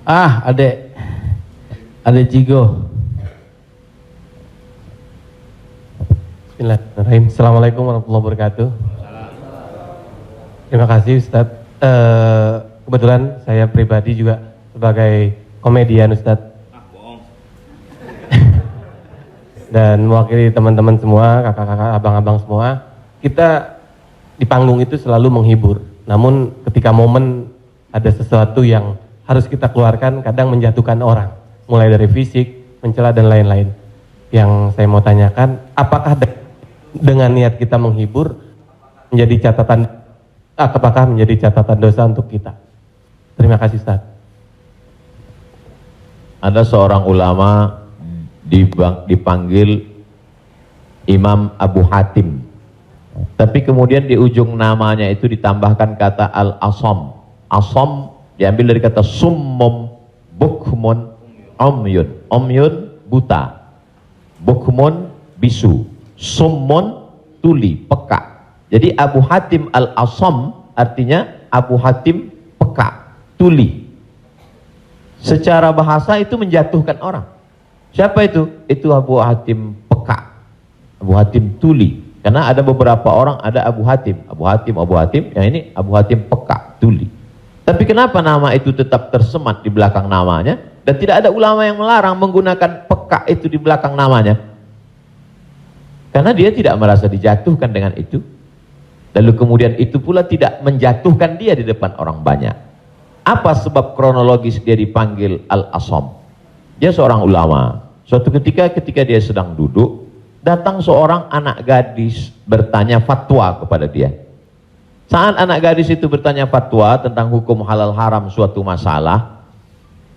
Adek Jigo. Bismillahirrahmanirrahim. Assalamualaikum warahmatullahi wabarakatuh. Terima kasih Ustadz. Kebetulan saya pribadi juga sebagai komedian Ustadz. Dan mewakili teman-teman semua, kakak-kakak, abang-abang semua. Kita di panggung itu selalu menghibur. Namun ketika momen ada sesuatu yang harus kita keluarkan, kadang menjatuhkan orang. Mulai dari fisik, mencela dan lain-lain. Yang saya mau tanyakan, apakah dengan niat kita menghibur menjadi catatan, apakah menjadi catatan dosa untuk kita? Terima kasih Ustaz. Ada seorang ulama dipanggil Imam Abu Hatim, tapi kemudian di ujung namanya itu ditambahkan kata Al-Asam. Asam diambil dari kata summum, bukmun, umyun. Umyun buta, bukmun bisu, summun tuli, peka. Jadi Abu Hatim Al-Asam artinya Abu Hatim peka, tuli. Secara bahasa itu menjatuhkan orang. Siapa itu? Itu Abu Hatim peka, Abu Hatim tuli. Karena ada beberapa orang, ada Abu Hatim, yang ini Abu Hatim peka, tuli. Tapi kenapa nama itu tetap tersemat di belakang namanya? Dan tidak ada ulama yang melarang menggunakan peka itu di belakang namanya. Karena dia tidak merasa dijatuhkan dengan itu. Lalu kemudian itu pula tidak menjatuhkan dia di depan orang banyak. Apa sebab kronologis dia dipanggil Al-Asam? Dia seorang ulama. Suatu ketika dia sedang duduk, datang seorang anak gadis bertanya fatwa kepada dia. Saat anak gadis itu bertanya fatwa tentang hukum halal haram suatu masalah,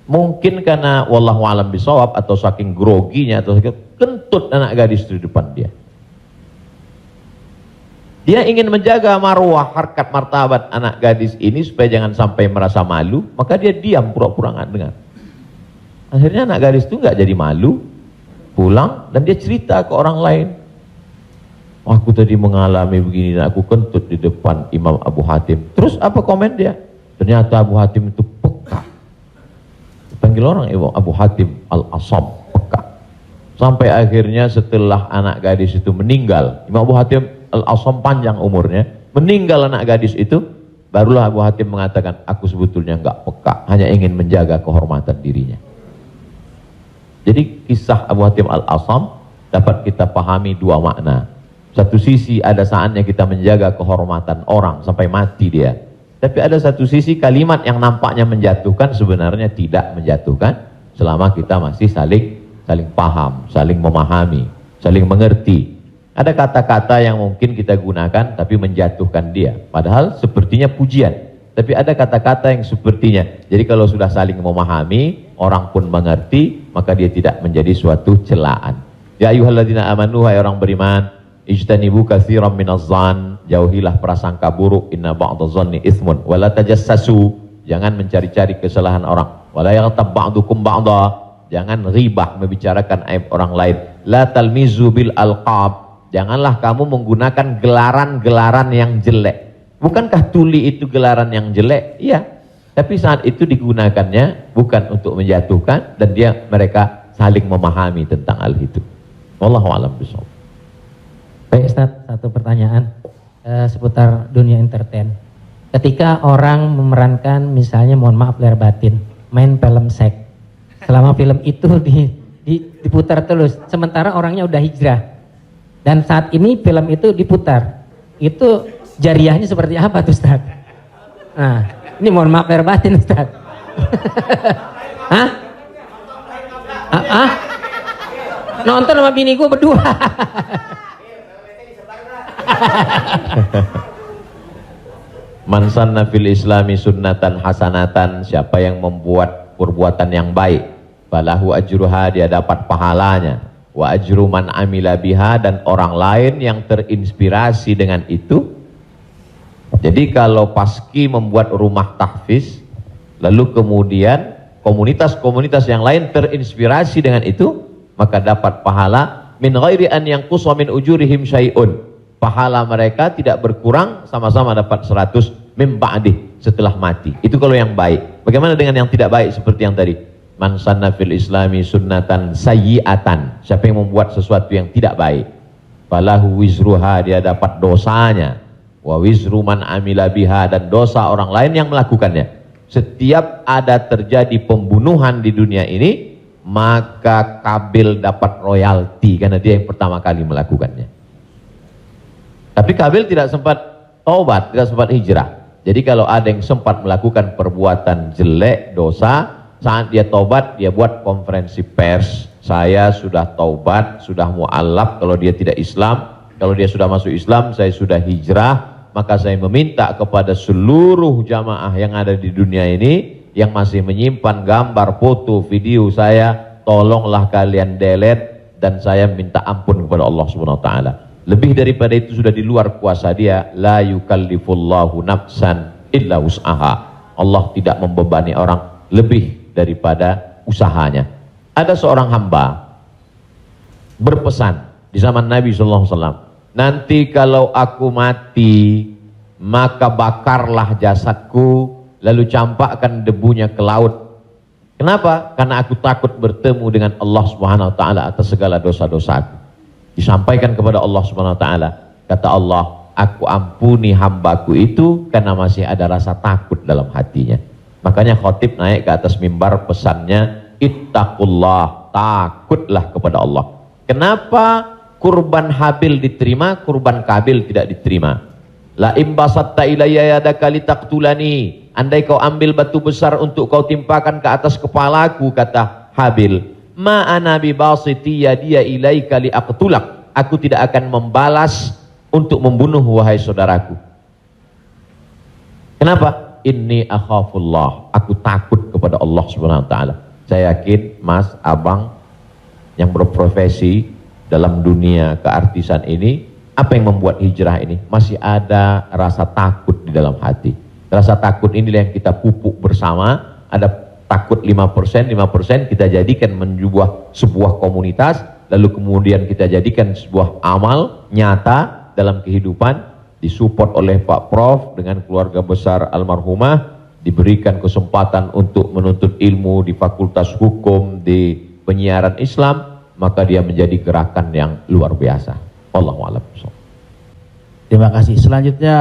mungkin karena wallahu alam bisawab atau saking groginya atau kentut anak gadis itu di depan dia. Dia ingin menjaga marwah, harkat martabat anak gadis ini supaya jangan sampai merasa malu, maka dia diam pura-pura nggak dengar. Akhirnya anak gadis itu nggak jadi malu, pulang dan dia cerita ke orang lain. Aku tadi mengalami begini dan aku kentut di depan Imam Abu Hatim. Terus apa komen dia? Ternyata Abu Hatim itu peka. Dipanggil orang Abu Hatim Al-Asam, peka. Sampai akhirnya setelah anak gadis itu meninggal, Imam Abu Hatim Al-Asam panjang umurnya, meninggal anak gadis itu, barulah Abu Hatim mengatakan, aku sebetulnya nggak peka, hanya ingin menjaga kehormatan dirinya. Jadi kisah Abu Hatim Al-Asam dapat kita pahami dua makna. Satu sisi ada saatnya kita menjaga kehormatan orang sampai mati dia. Tapi ada satu sisi kalimat yang nampaknya menjatuhkan sebenarnya tidak menjatuhkan selama kita masih saling paham, saling memahami, saling mengerti. Ada kata-kata yang mungkin kita gunakan tapi menjatuhkan dia. Padahal sepertinya pujian. Tapi ada kata-kata yang sepertinya. Jadi kalau sudah saling memahami, orang pun mengerti, maka dia tidak menjadi suatu celaan. Ya ayyuhalladzina amanu, hai orang beriman, ijtanibu katsiran minadh-dhann, jauhilah prasangka buruk, inna ba'dadh-dhanni itsmun, wala tajassasu, jangan mencari-cari kesalahan orang, wala yaghtab ba'dukum ba'dha, jangan ribah membicarakan aib orang lain, la talmizu bil alqab, janganlah kamu menggunakan gelaran-gelaran yang jelek. Bukankah tuli itu gelaran yang jelek? Iya. Tapi saat itu digunakannya bukan untuk menjatuhkan dan mereka saling memahami tentang hal itu. Wallahu a'lam bishawab. Baik Ustaz, satu pertanyaan seputar dunia entertain. Ketika orang memerankan misalnya, mohon maaf lahir batin, main film seks, selama film itu diputar terus, sementara orangnya udah hijrah, dan saat ini film itu diputar, itu jariahnya seperti apa tuh Ustaz? Nah, ini mohon maaf lahir batin Ustaz. Hah? Nonton sama bini gue berdua. Man sanna fil islami sunnatan hasanatan, siapa yang membuat perbuatan yang baik, falahu ajruha, dia dapat pahalanya, wa ajru man amila biha, dan orang lain yang terinspirasi dengan itu. Jadi kalau Paski membuat rumah tahfiz, lalu kemudian komunitas-komunitas yang lain terinspirasi dengan itu, maka dapat pahala min ghairi an yanqusa min ujurihim syai'un. Pahala mereka tidak berkurang, sama-sama dapat 100 mim ba'dih, setelah mati. Itu kalau yang baik. Bagaimana dengan yang tidak baik seperti yang tadi? Man sanna fil islami sunnatan sayyi'atan. Siapa yang membuat sesuatu yang tidak baik, falahu wizruha, dia dapat dosanya, wa wizru man amila biha, dan dosa orang lain yang melakukannya. Setiap ada terjadi pembunuhan di dunia ini, maka Kabil dapat royalti karena dia yang pertama kali melakukannya. Tapi Kabil tidak sempat taubat, tidak sempat hijrah. Jadi kalau ada yang sempat melakukan perbuatan jelek, dosa, saat dia taubat, dia buat konferensi pers. Saya sudah taubat, sudah mu'alaf kalau dia tidak Islam. Kalau dia sudah masuk Islam, saya sudah hijrah. Maka saya meminta kepada seluruh jamaah yang ada di dunia ini, yang masih menyimpan gambar, foto, video saya, tolonglah kalian delete, dan saya minta ampun kepada Allah Subhanahu wa taala. Lebih daripada itu sudah di luar kuasa dia. La yukallifullahu nafsan illa wus'aha. Allah tidak membebani orang lebih daripada usahanya. Ada seorang hamba berpesan di zaman Nabi SAW, nanti kalau aku mati, maka bakarlah jasadku, lalu campakkan debunya ke laut. Kenapa? Karena aku takut bertemu dengan Allah Subhanahu wa taala atas segala dosa-dosaku. Disampaikan kepada Allah Subhanahu wa taala, kata Allah, aku ampuni hambaku itu karena masih ada rasa takut dalam hatinya. Makanya khotib naik ke atas mimbar, pesannya ittaqullah, takutlah kepada Allah. Kenapa kurban Habil diterima, kurban Kabil tidak diterima? La imbasatta ilayya yadaka litaqtulani, andai kau ambil batu besar untuk kau timpakan ke atas kepalaku, kata Habil, ma ana bi basiti yadiya ilaika liaqtulak, aku tidak akan membalas untuk membunuh wahai saudaraku. Kenapa? Inni akhafullah, aku takut kepada Allah Subhanahu wa taala. Saya yakin Mas, Abang yang berprofesi dalam dunia keartisan ini, apa yang membuat hijrah ini? Masih ada rasa takut di dalam hati. Rasa takut inilah yang kita pupuk bersama. Ada takut 5%, 5% kita jadikan menjadi sebuah komunitas, lalu kemudian kita jadikan sebuah amal nyata dalam kehidupan, disupport oleh Pak Prof dengan keluarga besar almarhumah, diberikan kesempatan untuk menuntut ilmu di Fakultas Hukum, di penyiaran Islam, maka dia menjadi gerakan yang luar biasa. Wallahu a'lam. Terima kasih. Selanjutnya